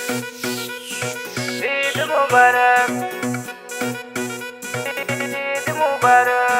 ঈদ মুবারক, ঈদ মুবারক।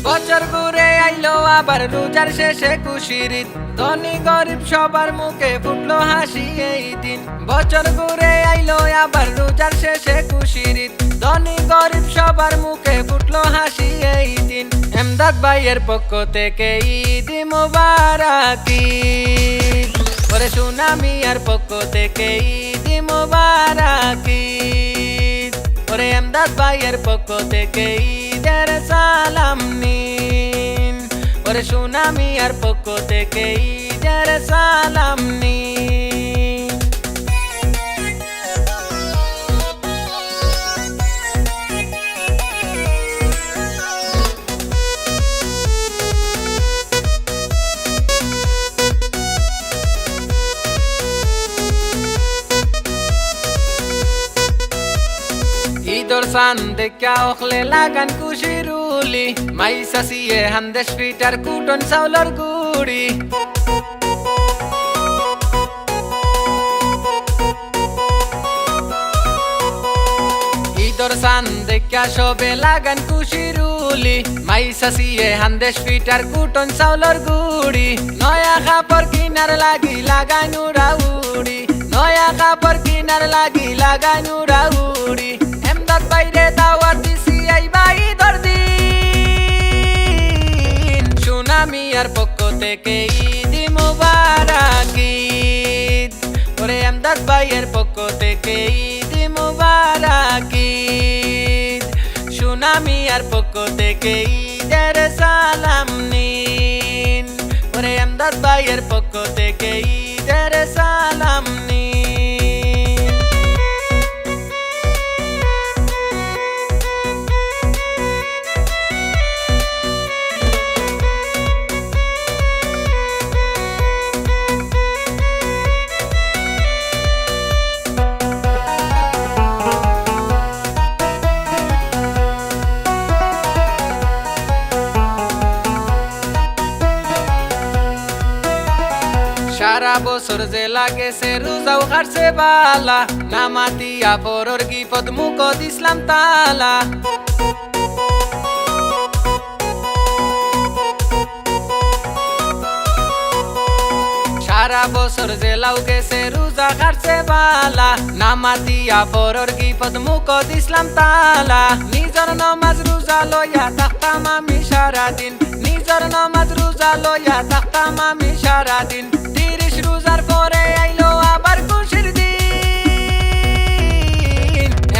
বছর ঘুরে আইলো আবার রোজার শেষে খুশির ঈদ, ধনী গরিব সবার মুখে ফুটলো হাসি এই দিন। বছর ঘুরে আইলো আবার রোজার শেষে খুশির ঈদ, ধনী গরিব সবার মুখে ফুটলো হাসি এই দিন। এমদাদ ভাইয়ের পক্ষ থেকে ঈদ মুবারক ঈদ, ওরে সোনা মিয়ার পক্ষ থেকে ঈদ মুবারক ঈদ, ওরে এমদাদ ভাইয়ের পক্ষ থেকে ঈদের সালাম নিন, ওরে সোনা মিয়ার পক্ষ থেকে ঈদের সালাম নিন। ঈদর সান দেখা ওখলে লাগান খুশির উলি, মাইসা সিয়ে হান্দেশ পিটার কুটন চাউলর গুড়ি। ঈদর সান দেখা সবে লাগান খুশির উলি, মাইসা সিয়ে হান্দেশ পিটার কুটন চাউলর গুড়ি। নয়া কাপড় কিনার লাগি লাগাই নুরা উড়ি, নয়া কাপড় কিনার লাগি লাগাই নুরা উড়ি। এমদাদ বাইরে দাওয়াত দিছি আইবা ঈদর দিন, সোনা মিয়ার পক্ষ থেকে ঈদ মুবারক ঈদ, ওরে এমদাদ ভাইয়ের পক্ষ থেকে ঈদ মুবারক ঈদ, সোনা মিয়ার পক্ষ থেকে ঈদের সালাম নিন, ওরে এমদাদ ভাইয়ের পক্ষ থেকে ঈদের সালাম নিন। সারা বছর যে লাগেছে রোজাও কাটছে বালা, নামাতিয়া পরর গিফত মুখত ইসলাম তালা। সারা বছর যে লাউ গেছে রোজা কাটছে বালা, নামাতিয়া পরর গিফত মুখত ইসলাম তালা। নিজর নমাজ রোজা লইয়া থাকতাম আমি সারাদিন, নিজর নমাজ রোজা লইয়া থাকতাম আমি সারাদিন। রোজার পরে আইলো আবার খুশির দিন,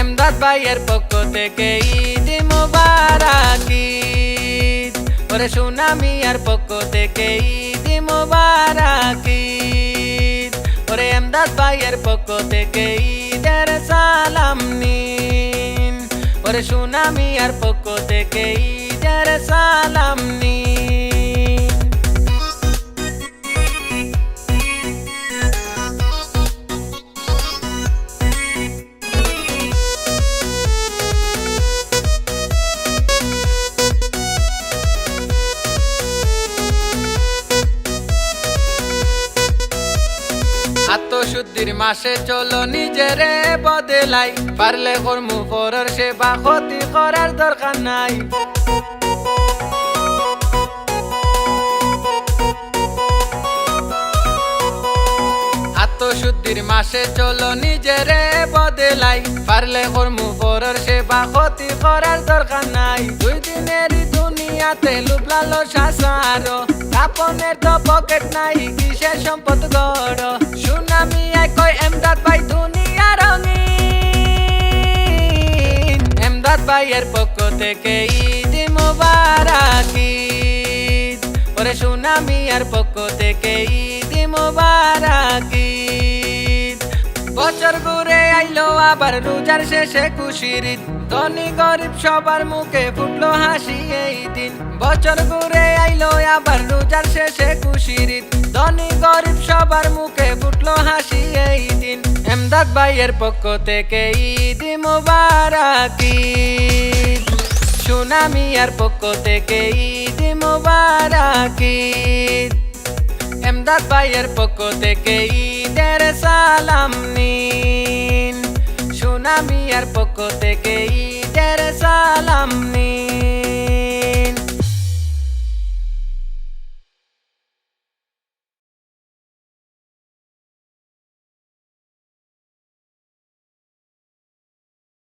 এমদাদ ভাইয়ের পক্ষ থেকে ঈদ মুবারক ঈদ, ওরে সোনা মিয়ার পক্ষ থেকে ঈদ মুবারক ঈদ, ওরে এমদাদ ভাইয়ের পক্ষ থেকে ঈদের সালাম নিন, ওরে সোনা মিয়ার পক্ষ থেকে ঈদের সালাম নিন। আত্মশুদ্ধির মাসে চলো নিজেরে বদলাই, পারলে কর্ম পরের সেবা ক্ষতি করার দরকার নাই। আত্মশুদ্ধির মাসে চলো নিজেরে বদলাই, পারলে কর্ম পরের সেবা ক্ষতি করার দরকার নাই। দুই দিনেরই দুনিয়াতে লোভ লালসা সারো, কাপনের তো পকেট নাই কিসের সম্পদ গড়। সোনা মিয়ায় কয় এমদাদ ভাই দুনিয়া রঙিন, এমদাদ ভাইয়ের পক্ষ থেকে ঈদ মুবারক ঈদ, ওরে সোনা মিয়ার পক্ষ থেকে ঈদ মুবারক ঈদ, বছর ঘুরে আইলো আবার রোজার শেষে খুশির ঈদ, ধনী গরিব সবার মুখে ফুটলো হাসি এই দিন। বছর ঘুরে আইলো আবার রোজার শেষে খুশির ঈদ, ধনী গরিব সবার মুখে ফুটলো হাসি এই দিন। এমদাদ ভাইয়ের পক্ষ থেকে ঈদ মোবারক ঈদ, সোনা মিয়ার পক্ষ থেকে ঈদ মোবারক ঈদ। এমদাদ ভাইয়ের পক্ষ থেকে ঈদের সালাম নিন, সোনা মিয়ার পক্ষ থেকে ঈদের সালাম নিন।